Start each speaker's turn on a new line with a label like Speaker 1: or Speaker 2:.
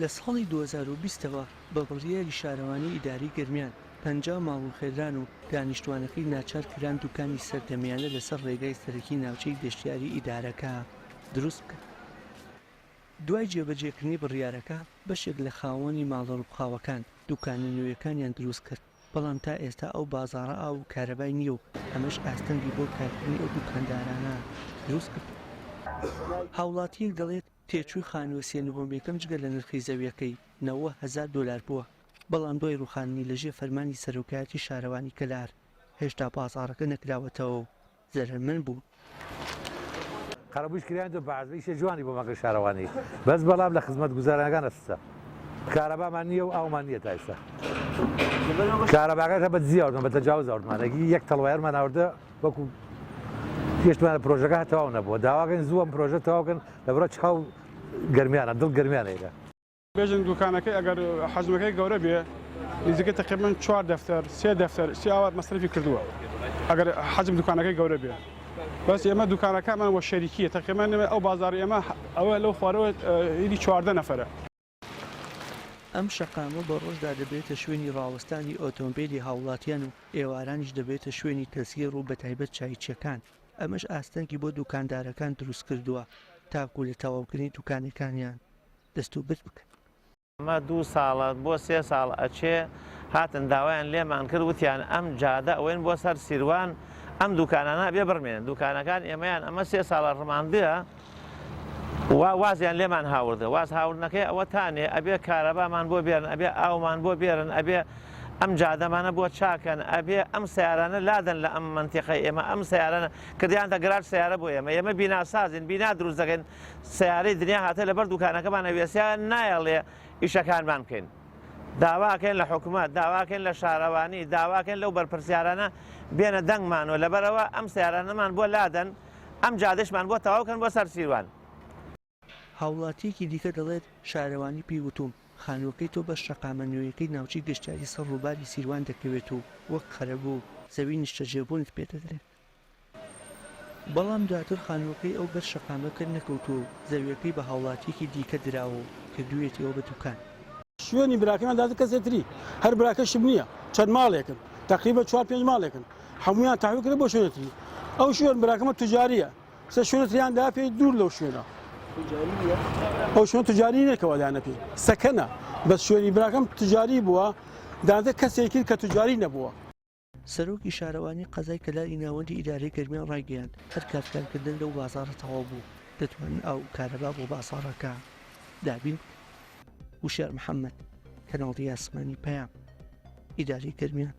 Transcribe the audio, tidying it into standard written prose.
Speaker 1: لە ساڵی 2020ەوە بە بڕیاری شارەوانی ئیداری گەرمیان 50 ماڵ و خێران و دانیشتوانەکەی ناچار کران دوکانی سەردەمیانە لەسەر ڕێگای سەرەکی ناوچەی گەشتیاری ئیدارەکە دروست بکەن. دوای جێبەجێکردنی بڕیارەکە بەشێک لە خاوەنی ماڵە ڕووبخاوەکان دوکانە نوێیەکانیان دروست کرد، بەڵام تا ئێستا ئەو بازاڕە ئاو و کارەبای نییە و ئەمەش ئاستەنگی بۆ کارکردنی ئەو دوکاندارانە دروست کرد. هاوڵاتیەک دەڵێت تێچووی خانووە سێنوەمەکەم جگە لە نرخی زەویەکەی $90,000 بووە، بەڵام دوای ڕوخاندنی لەژێر فەرمانی سەرۆکایەتی شارەوانی کەلار هێشتا بازاڕەکە نەکراوەتەوە و زەرمەند بوو.
Speaker 2: قەرەبوویش کریان دو بەعزبیشە جوانی بۆ مەگە شارەوانی بەس بەڵام لە خزمەت گوزارەکان ئەستا کارەبامان نییە و ئاومان نییە تا ئێستا کارەباکەشە بە دزیاوردن بە تەجاوز ئەوردمانەگی یەک تەڵوایەرمان ئاوردە وەکو پێشتمانە پرۆژەکە تەواو نەبووە داواکەن زوو ئەم پرۆژە تەواوکەن لەبەرە چاو گەرمیانە دڵ گەرمیانەیە
Speaker 3: بێژن دوکانەکەی ئەگەر حەجمەکەی گەورە بێ نزیکە تقریباً 4 دەفتەر 3 دەفتەر 3 ئاوات مەصرفی کردووە ئەگەر حەجم دوکانەکەی گەورە بێ بەس ئێمە دوکانەکەمان وە شەریکیە تقریباً ئەو بازاڕی ئێمە ئەوە لەو خوارەوە هیچ 14 نەفەرە.
Speaker 1: ئەم شەقامە بە ڕۆژدا دەبێتە شوێنی ڕاوەستانی ئۆتۆمبیلی هاوڵاتیان و ئێوارانیش دەبێتە شوێنی تەزگێر و بەتایبەت چایچیەکان. ئەمەش ئاستەنگی بۆ دوکاندارەکان دروست کردووە تاکو لە تەواوکردنی دوکانەکانیان دەستوبرد بکەن.
Speaker 4: ئەمە 2 ساڵە بۆ 3 ساڵ ئەچێ هاتن داوایان لێمان کرد وتیان ئەم جادە ئەوێن بۆ سەر سیروان ئەم دوکانانە بێ بڕمێن دوکانەکان ئێمەیان ئەمە 3 ساڵە ڕماندەیە وازیان لێمان هاوردە واز هاوردنەکەی ئەوە تانێ ئەبێ کارەبامان بۆ بێرن ئەبێ ئاومان بۆ بێرن ئەبێ ئەم جادەمانە بۆ چاکەن ئەبێ ئەم سیارانە لادەن لە ئەم منتیقەی ئێمە ئەم سیارانە کردیانتە گەراج سیارە بۆ ئێمە بیناسازین بینا دروست دەکەین سیارەی دنیا هاتە لەبەر دوکانەکەمانە وێسیان نایەڵێ ئیشەکانمان بکەین داواکەین لە حکوومەت داواکەین لە شارەوانی داواکەین لەو بەرپرسیارانە بێنە دەنگمانەوە لەبەرەوە ئەم سیارانەمان بۆ لادەن ئەم جادەشمان بۆ تەواوکەن بۆ سەر سیروان.
Speaker 1: هاوڵاتیەکی دیکە دەڵێت شارەوانی پێیوتوم خانووەکەی تۆ بە شەقامە نوێیەکەی ناوچی گەشتیاری سەر ڕووباری سیروان دەکەوێت و وەک خەرەبوو زەوی نیشتەجێبوونت پێدەدرێت، بەڵام دواتر خانووەکەی ئەو بەر شەقامە کرد نەکەوتووە و زەویەکەی بە هاوڵاتیەکی دیکە دراوە و کردوویەتەوە بە دوکان.
Speaker 3: شوێنی براکەمان دادە کەسێتری هەر براکەشم نییە چەند ماڵێکن تقریبا 4-5 ماڵێکن هەمویان تاحویل کرد بۆ شوێنەتری ئەو شوێن براکەمە توجاریە سە شوێنەتریان داپێ دوور لەو شوێنە ئەو شوێن توجاری نێکەوە دانە پێ سەکەنە بەس شوێنی براکەم توجاری بووە دادە کەسێکی کە توجاری نەبووە.
Speaker 1: سەرۆکی شارەوانی قەزای کەلاری ناوەندی ئیدارەی گەرمیان ڕایگەیاند هەر کارکردن لەو بازاڕە تەواو بوو دەتوانن ئەو کارەبا بۆ بازاڕەکە دابین. وشار محەممەد کەناڵی ئاسمانی پەیام ئیداری گەرمیان.